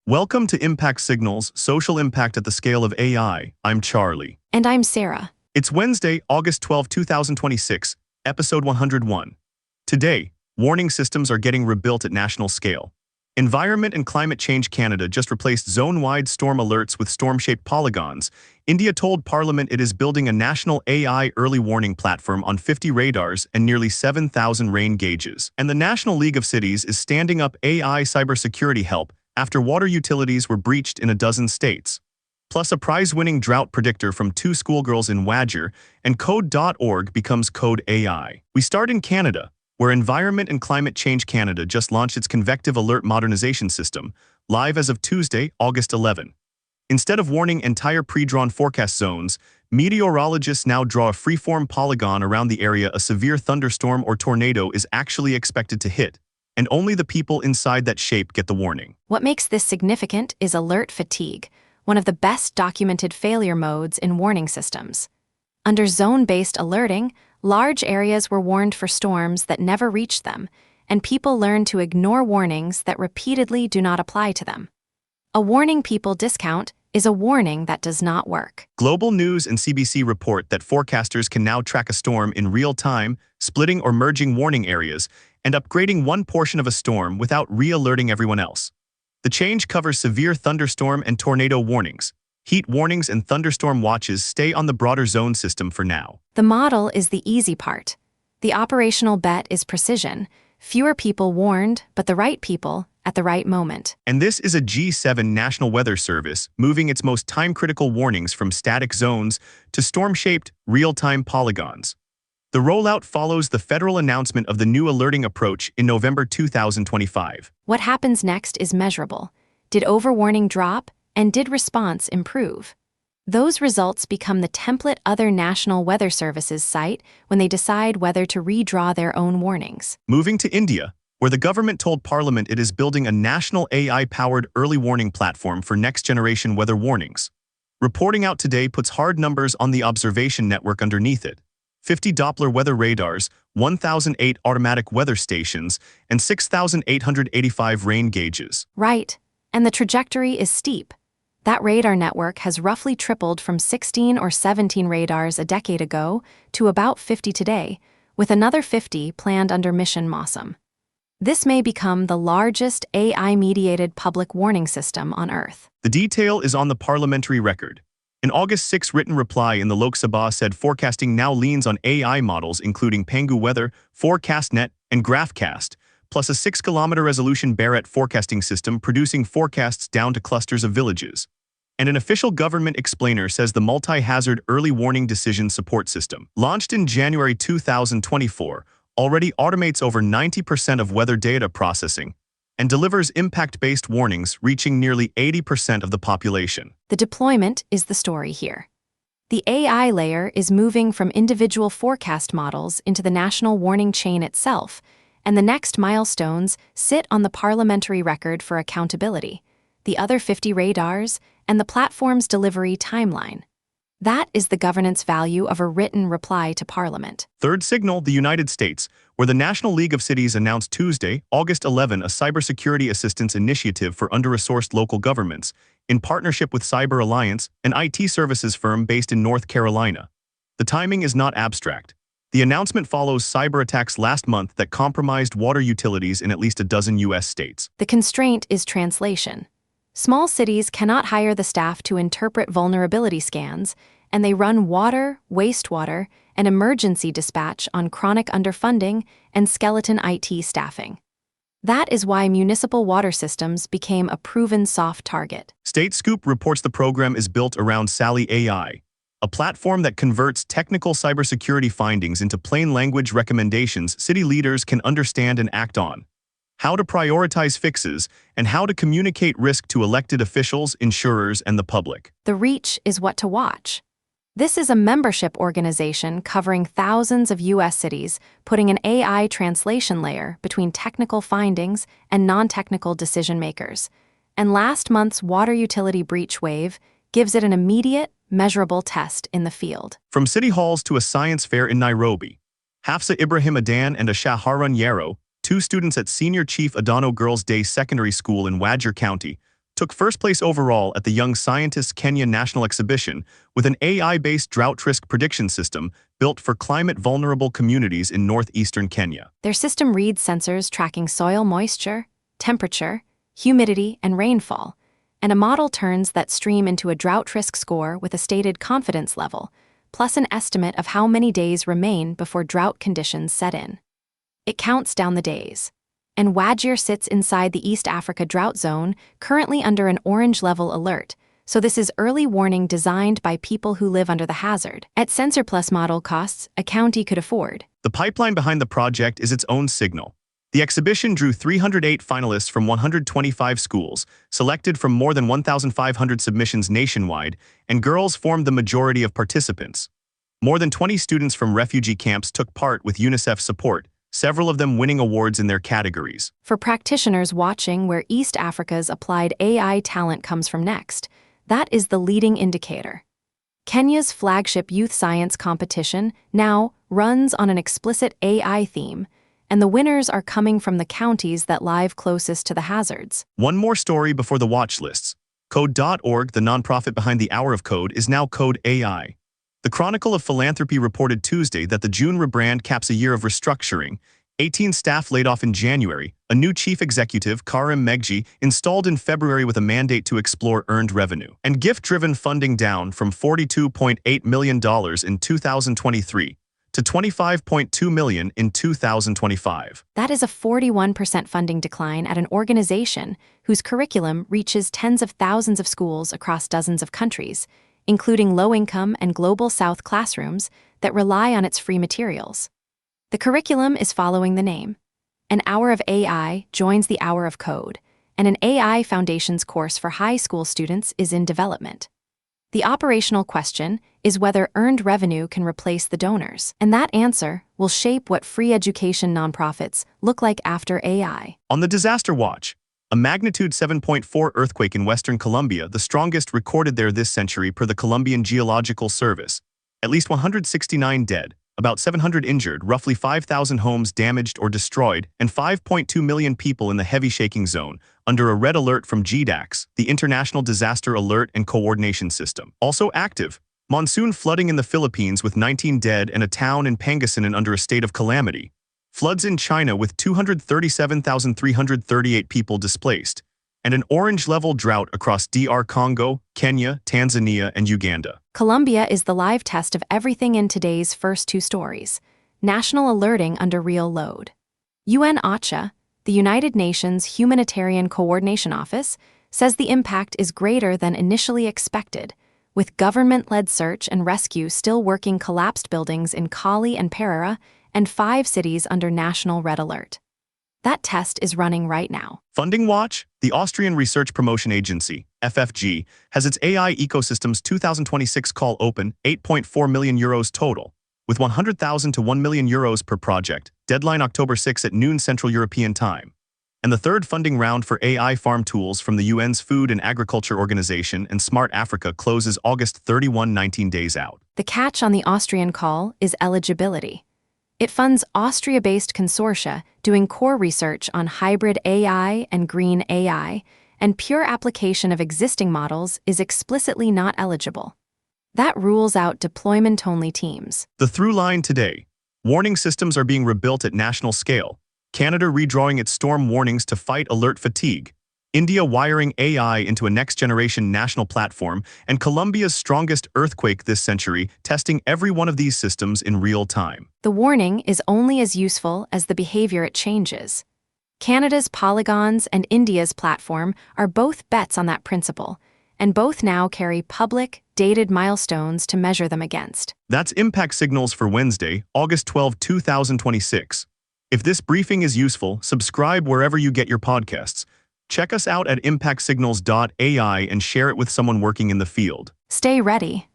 Welcome to Impact Signals, Social Impact at the Scale of AI. I'm Charlie. And I'm Sarah. It's Wednesday, August 12, 2026, episode 101. Today, warning systems are getting rebuilt at national scale. Environment and Climate Change Canada just replaced zone-wide storm alerts with storm-shaped polygons. India told Parliament it is building a national AI early warning platform on 50 radars and nearly 7,000 rain gauges. And the National League of Cities is standing up AI cybersecurity help after water utilities were breached in a dozen states. Plus, a prize-winning drought predictor from two schoolgirls in Wajir, and code.org becomes CodeAI. We start in Canada, where Environment and Climate Change Canada just launched its Convective Alert Modernization System, live as of Tuesday, August 11. Instead of warning entire pre-drawn forecast zones, meteorologists now draw a free-form polygon around the area a severe thunderstorm or tornado is actually expected to hit, and only the people inside that shape get the warning. What makes this significant is alert fatigue, one of the best documented failure modes in warning systems. Under zone-based alerting, large areas were warned for storms that never reached them, and people learned to ignore warnings that repeatedly do not apply to them. A warning people discount is a warning that does not work. Global News and CBC report that forecasters can now track a storm in real time, splitting or merging warning areas, and upgrading one portion of a storm without re-alerting everyone else. The change covers severe thunderstorm and tornado warnings. Heat warnings and thunderstorm watches stay on the broader zone system for now. The model is the easy part. The operational bet is precision. Fewer people warned, but the right people at the right moment. And this is a G7 National Weather Service moving its most time-critical warnings from static zones to storm-shaped, real-time polygons. The rollout follows the federal announcement of the new alerting approach in November 2025. What happens next is measurable. Did overwarning drop, and did response improve? Those results become the template other national weather services cite when they decide whether to redraw their own warnings. Moving to India, where the government told Parliament it is building a national AI-powered early warning platform for next-generation weather warnings. Reporting out today puts hard numbers on the observation network underneath it. 50 Doppler weather radars, 1,008 automatic weather stations, and 6,885 rain gauges. Right, and the trajectory is steep. That radar network has roughly tripled from 16 or 17 radars a decade ago to about 50 today, with another 50 planned under Mission Mossam. This may become the largest AI-mediated public warning system on Earth. The detail is on the parliamentary record. An August 6 written reply in the Lok Sabha said forecasting now leans on AI models including Pangu Weather, ForecastNet, and GraphCast, plus a 6-kilometer resolution Barrett forecasting system producing forecasts down to clusters of villages. And an official government explainer says the multi-hazard early warning decision support system, launched in January 2024, already automates over 90% of weather data processing and delivers impact-based warnings reaching nearly 80% of the population. The deployment is the story here. The AI layer is moving from individual forecast models into the national warning chain itself, and the next milestones sit on the parliamentary record for accountability, the other 50 radars, and the platform's delivery timeline. That is the governance value of a written reply to Parliament. Third signal, the United States, where the National League of Cities announced Tuesday, August 11, a cybersecurity assistance initiative for under-resourced local governments, in partnership with Cyber Alliance, an IT services firm based in North Carolina. The timing is not abstract. The announcement follows cyber attacks last month that compromised water utilities in at least a dozen U.S. states. The constraint is translation. Small cities cannot hire the staff to interpret vulnerability scans, and they run water, wastewater, and emergency dispatch on chronic underfunding and skeleton IT staffing. That is why municipal water systems became a proven soft target. State Scoop reports the program is built around Sally AI, a platform that converts technical cybersecurity findings into plain language recommendations city leaders can understand and act on. How to prioritize fixes, and how to communicate risk to elected officials, insurers, and the public. The reach is what to watch. This is a membership organization covering thousands of U.S. cities, putting an AI translation layer between technical findings and non-technical decision makers. And last month's water utility breach wave gives it an immediate, measurable test in the field. From city halls to a science fair in Nairobi, Hafsa Ibrahim Adan and Asha Harun Yarrow, two students at Senior Chief Adano Girls Day Secondary School in Wajir County, took first place overall at the Young Scientists Kenya National Exhibition with an AI-based drought risk prediction system built for climate-vulnerable communities in northeastern Kenya. Their system reads sensors tracking soil moisture, temperature, humidity, and rainfall, and a model turns that stream into a drought risk score with a stated confidence level, plus an estimate of how many days remain before drought conditions set in. It counts down the days. And Wajir sits inside the East Africa drought zone, currently under an orange level alert, so this is early warning designed by people who live under the hazard. At Sensor Plus model costs a county could afford. The pipeline behind the project is its own signal. The exhibition drew 308 finalists from 125 schools, selected from more than 1,500 submissions nationwide, and girls formed the majority of participants. More than 20 students from refugee camps took part with UNICEF support, several of them winning awards in their categories. For practitioners watching where East Africa's applied AI talent comes from next, that is the leading indicator. Kenya's flagship youth science competition now runs on an explicit AI theme, and the winners are coming from the counties that lie closest to the hazards. One more story before the watch lists. Code.org, the nonprofit behind the Hour of Code, is now CodeAI. The Chronicle of Philanthropy reported Tuesday that the June rebrand caps a year of restructuring. 18 staff laid off in January, a new chief executive, Karim Megji, installed in February with a mandate to explore earned revenue, and gift-driven funding down from $42.8 million in 2023 to $25.2 million in 2025. That is a 41% funding decline at an organization whose curriculum reaches tens of thousands of schools across dozens of countries, including low-income and global south classrooms that rely on its free materials. The curriculum is following the name. An Hour of AI joins the Hour of Code, and an AI Foundations course for high school students is in development. The operational question is whether earned revenue can replace the donors, and that answer will shape what free education nonprofits look like after AI. On the disaster watch, a magnitude 7.4 earthquake in western Colombia, the strongest recorded there this century per the Colombian Geological Service. At least 169 dead, about 700 injured, roughly 5,000 homes damaged or destroyed, and 5.2 million people in the heavy shaking zone, under a red alert from GDAX, the International Disaster Alert and Coordination System. Also active, monsoon flooding in the Philippines with 19 dead and a town in Pangasinan under a state of calamity. Floods in China with 237,338 people displaced, and an orange-level drought across DR Congo, Kenya, Tanzania, and Uganda. Colombia is the live test of everything in today's first two stories. National alerting under real load. UN OCHA, the United Nations Humanitarian Coordination Office, says the impact is greater than initially expected, with government-led search and rescue still working collapsed buildings in Cali and Pereira, and 5 cities under national red alert. That test is running right now. Funding Watch, the Austrian Research Promotion Agency, FFG, has its AI Ecosystems 2026 call open, 8.4 million euros total, with 100,000 to 1 million euros per project, deadline October 6 at noon Central European Time. And the third funding round for AI farm tools from the UN's Food and Agriculture Organization and Smart Africa closes August 31, 19 days out. The catch on the Austrian call is eligibility. It funds Austria-based consortia doing core research on hybrid AI and green AI, and pure application of existing models is explicitly not eligible. That rules out deployment-only teams. The through line today: warning systems are being rebuilt at national scale, Canada redrawing its storm warnings to fight alert fatigue, India wiring AI into a next-generation national platform, and Colombia's strongest earthquake this century testing every one of these systems in real time. The warning is only as useful as the behavior it changes. Canada's polygons and India's platform are both bets on that principle, and both now carry public, dated milestones to measure them against. That's Impact Signals for Wednesday, August 12, 2026. If this briefing is useful, subscribe wherever you get your podcasts. Check us out at impactsignals.ai and share it with someone working in the field. Stay ready.